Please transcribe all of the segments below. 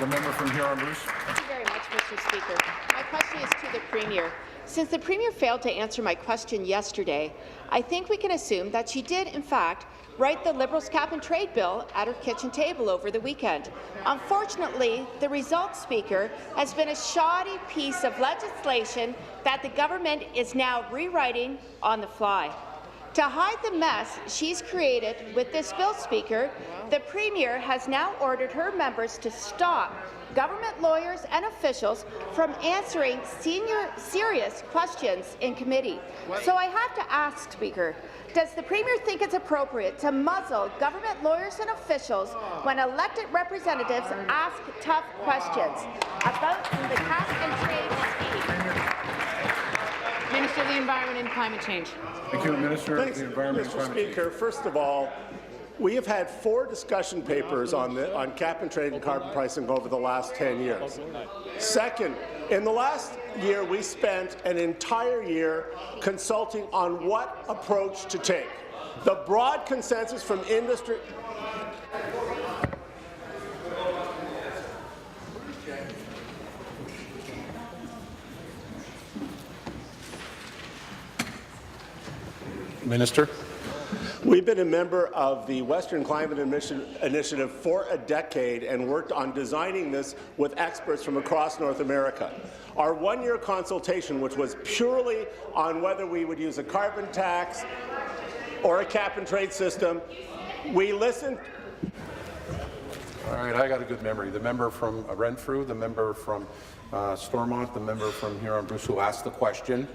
The member from Huron-Bruce. Thank you very much, Mr. Speaker. My question is to the Premier. Since the Premier failed to answer my question yesterday, I think we can assume that she did, in fact, write the Liberals' cap-and-trade bill at her kitchen table over the weekend. Unfortunately, the result, Speaker, has been a shoddy piece of legislation that the government is now rewriting on the fly. To hide the mess she's created with this bill, Speaker, the Premier has now ordered her members to stop government lawyers and officials from answering serious questions in committee. So I have to ask, Speaker, does the Premier think it's appropriate to muzzle government lawyers and officials when elected representatives ask tough questions about the cap-and-trade scheme? Minister of the Environment and Climate Change. Thank you, Minister of the Environment and Climate Change. Mr. Speaker, first of all, we have had 4 discussion papers on cap and trade and carbon pricing over the last 10 years. Second, in the last year, we spent an entire year consulting on what approach to take. The broad consensus from industry. Minister. We've been a member of the Western Climate Initiative for a decade and worked on designing this with experts from across North America. Our one-year consultation, which was purely on whether we would use a carbon tax or a cap-and-trade system, we listened. All right, I got a good memory. The member from Renfrew, the member from Stormont, the member from Huron-Bruce who asked the question,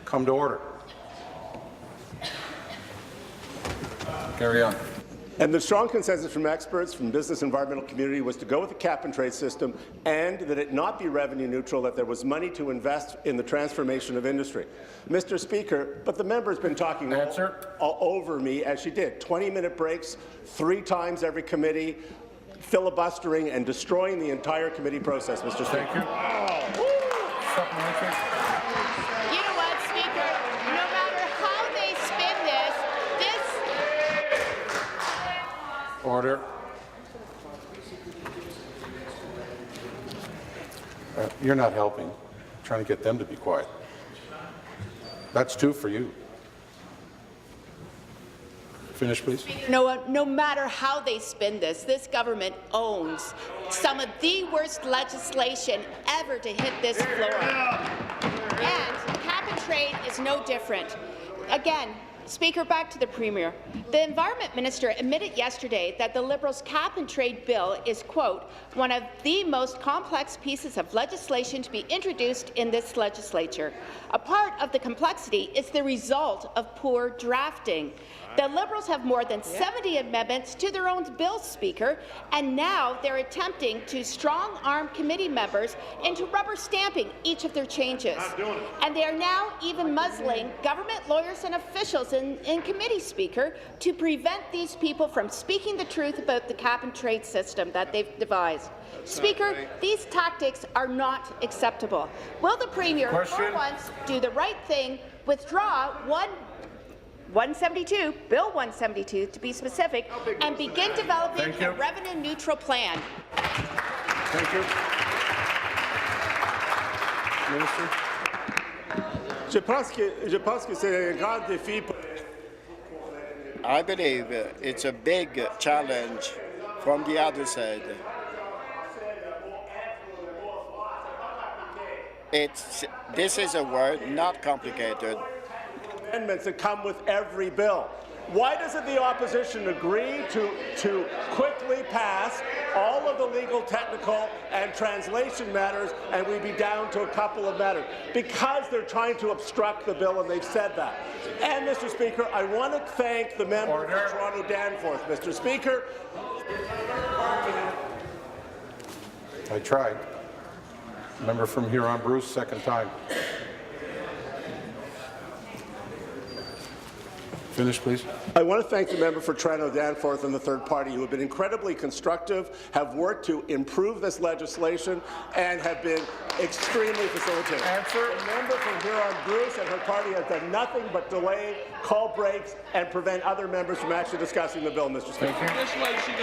come to order. Carry on. And the strong consensus from experts from business environmental community was to go with the cap-and-trade system and that it not be revenue neutral, that there was money to invest in the transformation of industry. Mr. Speaker, but the member's been talking all over me, as she did. 20-minute breaks 3 times every committee, filibustering and destroying the entire committee process, Mr. Speaker. Thank you. Supplementary. You know what, Speaker? No matter how they spin this, Order. You're not helping. I'm trying to get them to be quiet. That's 2 for you. Finish, please. no matter how they spin this, this government owns some of the worst legislation ever to hit this floor. And cap-and-trade is no different. Again, Speaker, back to the Premier. The Environment Minister admitted yesterday that the Liberals' cap-and-trade bill is, quote, one of the most complex pieces of legislation to be introduced in this legislature. A part of the complexity is the result of poor drafting. The Liberals have more than 70 amendments to their own bill, Speaker, and now they're attempting to strong-arm committee members into rubber stamping each of their changes. And they are now even muzzling government lawyers and officials in committee, Speaker, to prevent these people from speaking the truth about the cap-and-trade system that they've devised. Speaker, these tactics are not acceptable. Will the Premier, for once, do the right thing, withdraw Bill 172 to be specific, and begin developing a revenue-neutral plan? Thank you. Minister. I believe it's a big challenge from the other side. This is a word, not complicated. Amendments that come with every bill. Why doesn't the opposition agree to quickly pass all of the legal, technical, and translation matters, and we'd be down to a couple of matters? Because they're trying to obstruct the bill, and they've said that. And, Mr. Speaker, I want to thank the member for Toronto Danforth. Mr. Speaker. I tried. Member from Huron-Bruce, second time. Finish, please. I want to thank the member for Toronto Danforth and the third party who have been incredibly constructive, have worked to improve this legislation, and have been extremely facilitative. Answer. The member from Huron-Bruce and her party has done nothing but delay, call breaks, and prevent other members from actually discussing the bill, Mr. Speaker. Thank you.